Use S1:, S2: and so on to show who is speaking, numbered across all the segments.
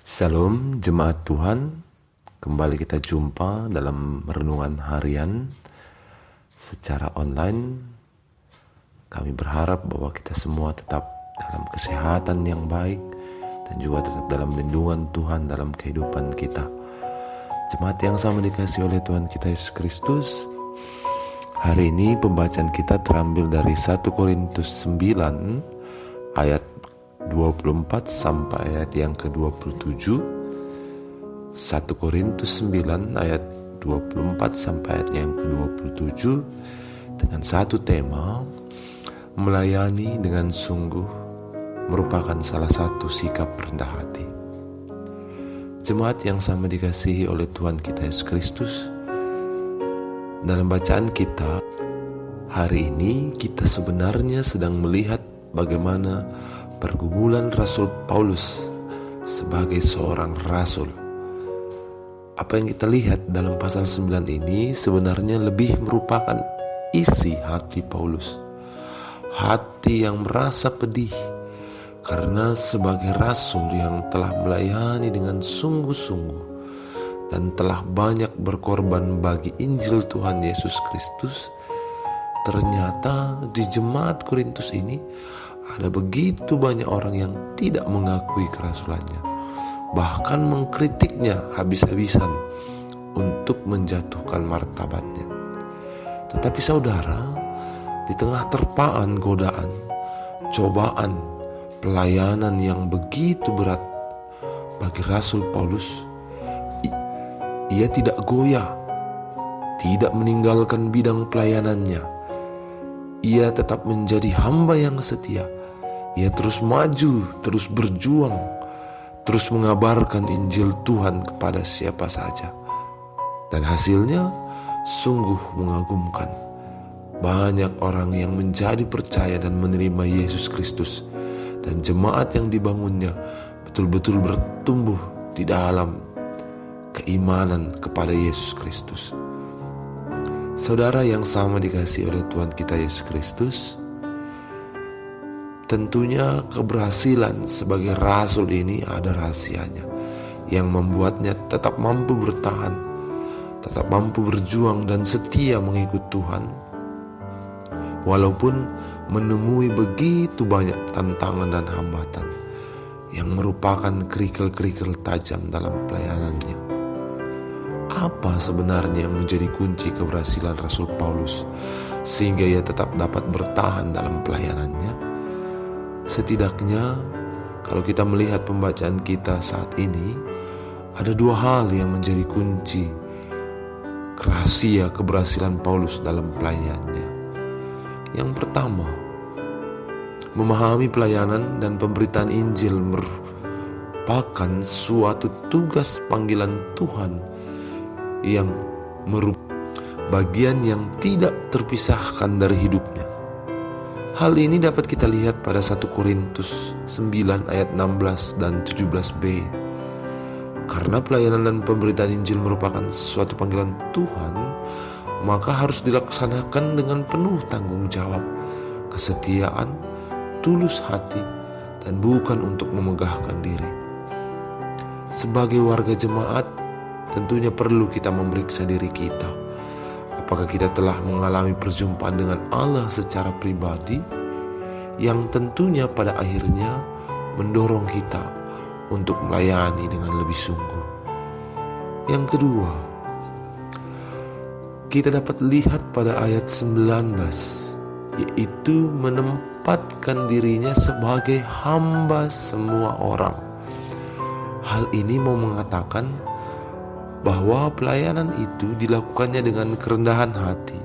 S1: Shalom jemaat Tuhan, kembali kita jumpa dalam renungan harian secara online. Kami berharap bahwa kita semua tetap dalam kesehatan yang baik dan juga tetap dalam lindungan Tuhan dalam kehidupan kita. Jemaat yang sama dikasihi oleh Tuhan kita Yesus Kristus, hari ini pembacaan kita terambil dari 1 Korintus 9 ayat 24 sampai ayat yang ke-27. 1 Korintus 9 ayat 24 sampai ayat yang ke-27 dengan satu tema, melayani dengan sungguh merupakan salah satu sikap rendah hati. Jemaat yang sama dikasihi oleh Tuhan kita Yesus Kristus, dalam bacaan kita hari ini kita sebenarnya sedang melihat bagaimana pergumulan Rasul Paulus sebagai seorang rasul. Apa yang kita lihat dalam pasal 9 ini sebenarnya lebih merupakan isi hati Paulus. Hati yang merasa pedih karena sebagai rasul yang telah melayani dengan sungguh-sungguh dan telah banyak berkorban bagi Injil Tuhan Yesus Kristus, ternyata di jemaat Korintus ini ada begitu banyak orang yang tidak mengakui kerasulannya, bahkan mengkritiknya habis-habisan untuk menjatuhkan martabatnya. Tetapi saudara, di tengah terpaan godaan, cobaan, pelayanan yang begitu berat bagi Rasul Paulus, ia tidak goyah, tidak meninggalkan bidang pelayanannya. Ia tetap menjadi hamba yang setia. Ia terus maju, terus berjuang, terus mengabarkan Injil Tuhan kepada siapa saja. Dan hasilnya sungguh mengagumkan. Banyak orang yang menjadi percaya dan menerima Yesus Kristus. Dan jemaat yang dibangunnya betul-betul bertumbuh di dalam keimanan kepada Yesus Kristus. Saudara yang sama dikasihi oleh Tuhan kita Yesus Kristus, tentunya keberhasilan sebagai rasul ini ada rahasianya yang membuatnya tetap mampu bertahan, tetap mampu berjuang dan setia mengikut Tuhan walaupun menemui begitu banyak tantangan dan hambatan yang merupakan kerikil-kerikil tajam dalam pelayanannya. Apa sebenarnya yang menjadi kunci keberhasilan Rasul Paulus sehingga ia tetap dapat bertahan dalam pelayanannya? Setidaknya kalau kita melihat pembacaan kita saat ini, ada dua hal yang menjadi kunci rahasia keberhasilan Paulus dalam pelayanannya. Yang pertama, memahami pelayanan dan pemberitaan Injil merupakan suatu tugas panggilan Tuhan yang merupakan bagian yang tidak terpisahkan dari hidupnya. Hal ini dapat kita lihat pada 1 Korintus 9 ayat 16 dan 17b. Karena pelayanan dan pemberitaan Injil merupakan suatu panggilan Tuhan, maka harus dilaksanakan dengan penuh tanggung jawab, kesetiaan, tulus hati, dan bukan untuk memegahkan diri. Sebagai warga jemaat, tentunya perlu kita memeriksa diri kita. Apakah kita telah mengalami perjumpaan dengan Allah secara pribadi yang tentunya pada akhirnya mendorong kita untuk melayani dengan lebih sungguh. Yang kedua, kita dapat lihat pada ayat 19, yaitu menempatkan dirinya sebagai hamba semua orang. Hal ini mau mengatakan bahwa pelayanan itu dilakukannya dengan kerendahan hati.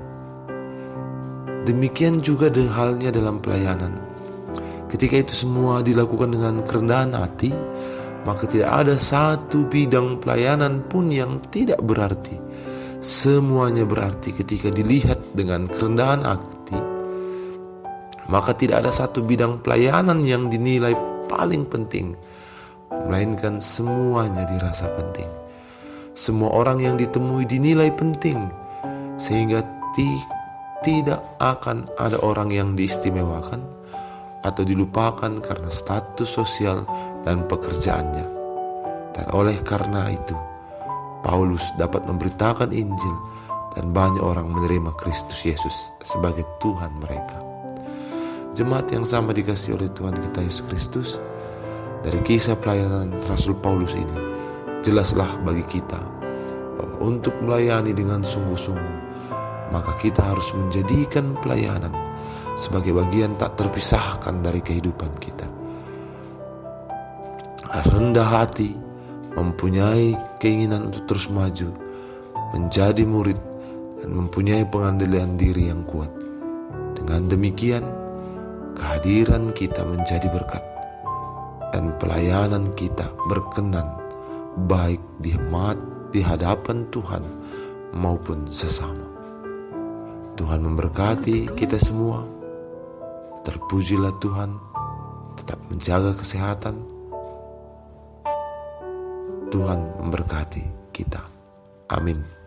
S1: Demikian juga halnya dalam pelayanan. Ketika itu semua dilakukan dengan kerendahan hati, maka tidak ada satu bidang pelayanan pun yang tidak berarti. Semuanya berarti ketika dilihat dengan kerendahan hati. Maka tidak ada satu bidang pelayanan yang dinilai paling penting, melainkan semuanya dirasa penting. Semua orang yang ditemui dinilai penting, sehingga tidak akan ada orang yang diistimewakan atau dilupakan karena status sosial dan pekerjaannya. Dan oleh karena itu, Paulus dapat memberitakan Injil dan banyak orang menerima Kristus Yesus sebagai Tuhan mereka. Jemaat yang sama dikasihi oleh Tuhan kita Yesus Kristus, dari kisah pelayanan Rasul Paulus ini, jelaslah bagi kita bahwa untuk melayani dengan sungguh-sungguh, maka kita harus menjadikan pelayanan sebagai bagian tak terpisahkan dari kehidupan kita. Rendah hati, mempunyai keinginan untuk terus maju, menjadi murid, dan mempunyai pengandaian diri yang kuat. Dengan demikian, kehadiran kita menjadi berkat, dan pelayanan kita berkenan baik di hadapan Tuhan maupun sesama. Tuhan memberkati kita semua. Terpujilah Tuhan. Tetap menjaga kesehatan. Tuhan memberkati kita. Amin.